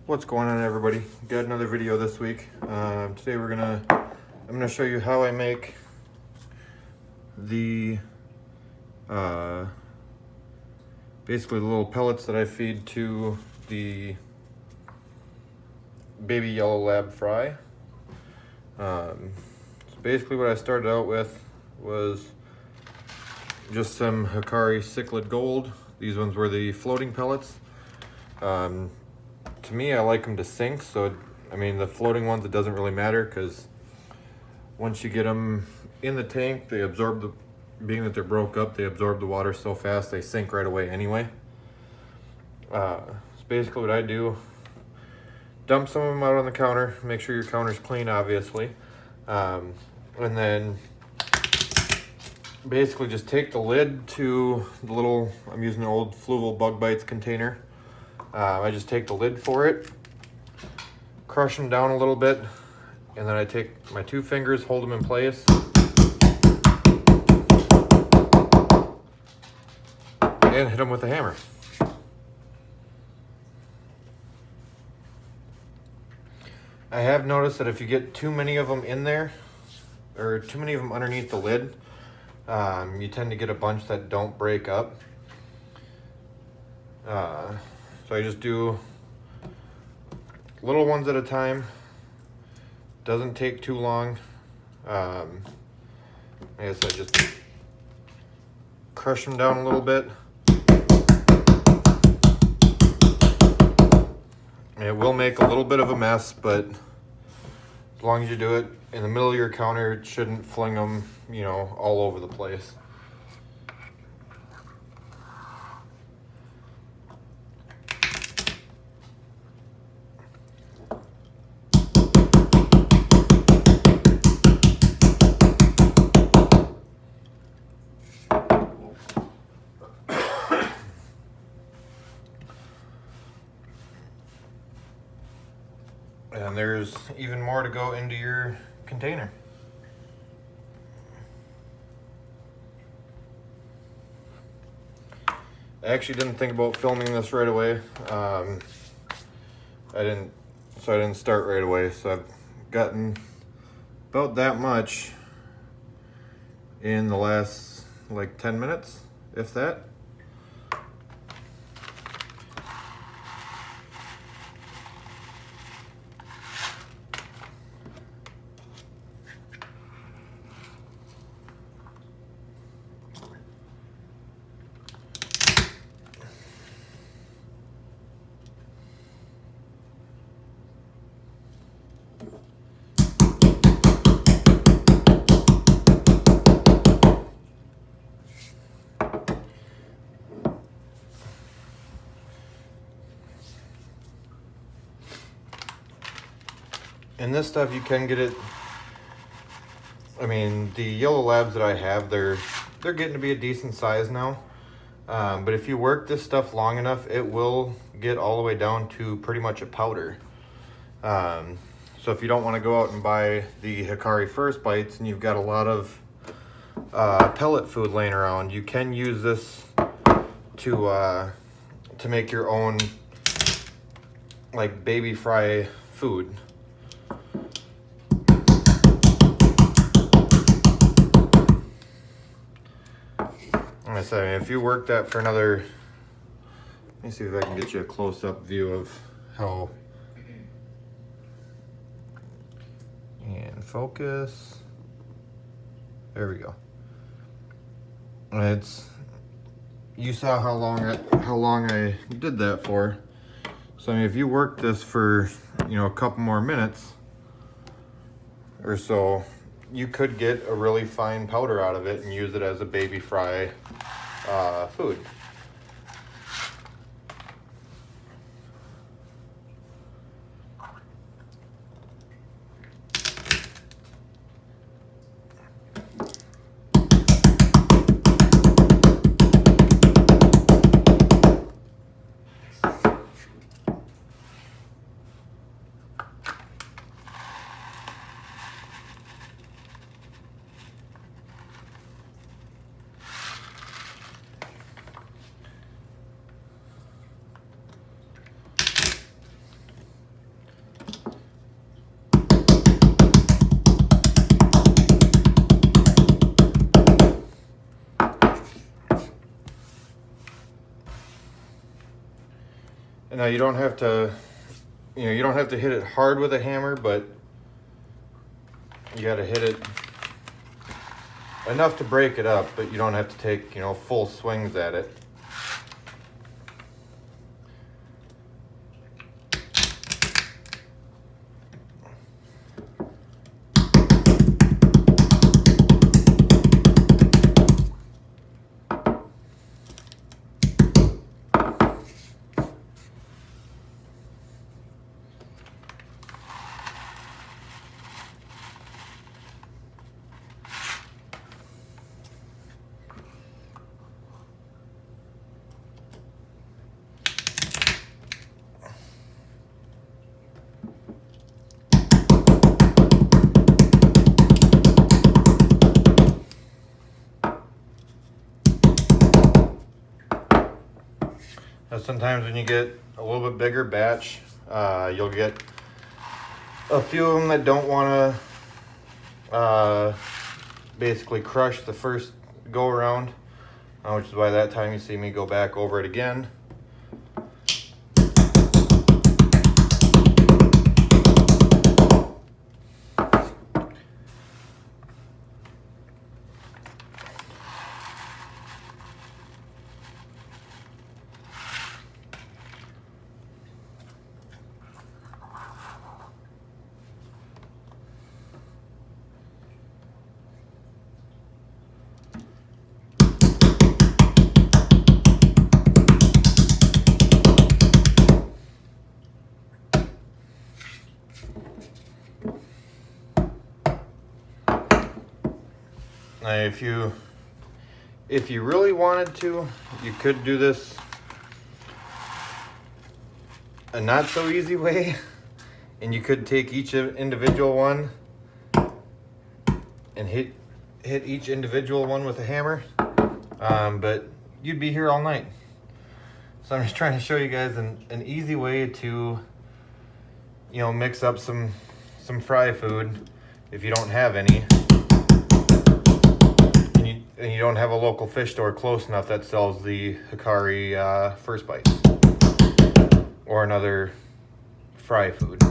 What's going on, everybody? Got another video this week. Today I'm gonna show you how I make the basically the little pellets that I feed to the baby yellow lab fry. So basically what I started out with was just some Hikari Cichlid Gold. These ones were the floating pellets. To me, I like them to sink, so I mean the floating ones, it doesn't really matter because once you get them in the tank, they absorb being that they're broke up, they absorb the water so fast they sink right away anyway. So basically what I do, dump some of them out on the counter, make sure your counter's clean obviously, and then basically just take the lid to the little, I'm using an old Fluval Bug Bites container. I just take the lid for it, crush them down a little bit, and then I take my 2 fingers, hold them in place, and hit them with a hammer. I have noticed that if you get too many of them in there, or too many of them underneath the lid, you tend to get a bunch that don't break up. So I just do little ones at a time. Doesn't take too long. I guess I just crush them down a little bit. It will make a little bit of a mess, but as long as you do it in the middle of your counter, it shouldn't fling them, you know, all over the place. And there's even more to go into your container. I actually didn't think about filming this right away. I didn't start right away. So I've gotten about that much in the last like 10 minutes, if that. And this stuff, you can get it, I mean, the yellow labs that I have, they're getting to be a decent size now. But if you work this stuff long enough, it will get all the way down to pretty much a powder. So if you don't want to go out and buy the Hikari First Bites and you've got a lot of pellet food laying around, you can use this to make your own like baby fry food. Like I said, if you work that for another, let me see if I can get you a close-up view of how, and focus, there we go. You saw how long I did that for. So I mean, if you work this for, you know, a couple more minutes or so, you could get a really fine powder out of it and use it as a baby fry food. And now you don't have to, you don't have to hit it hard with a hammer, but you got to hit it enough to break it up, but you don't have to take, full swings at it. Now sometimes when you get a little bit bigger batch, you'll get a few of them that don't want to basically crush the first go around, which is why that time you see me go back over it again. Now, if you really wanted to, you could do this a not so easy way, and you could take each individual one and hit each individual one with a hammer, but you'd be here all night. So I'm just trying to show you guys an easy way to, mix up some fry food if you don't have any. And you don't have a local fish store close enough that sells the Hikari First Bites or another fry food.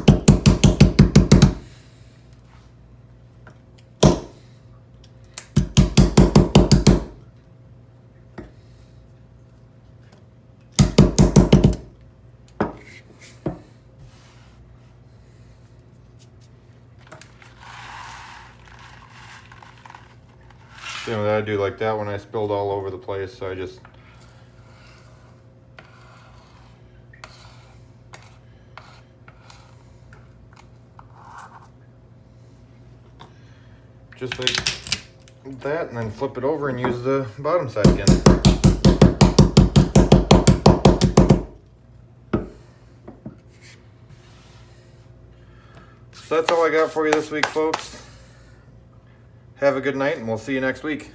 That I do like that one. I spilled all over the place, so I just like that, and then flip it over and use the bottom side again. So that's all I got for you this week, folks. Have a good night, and we'll see you next week.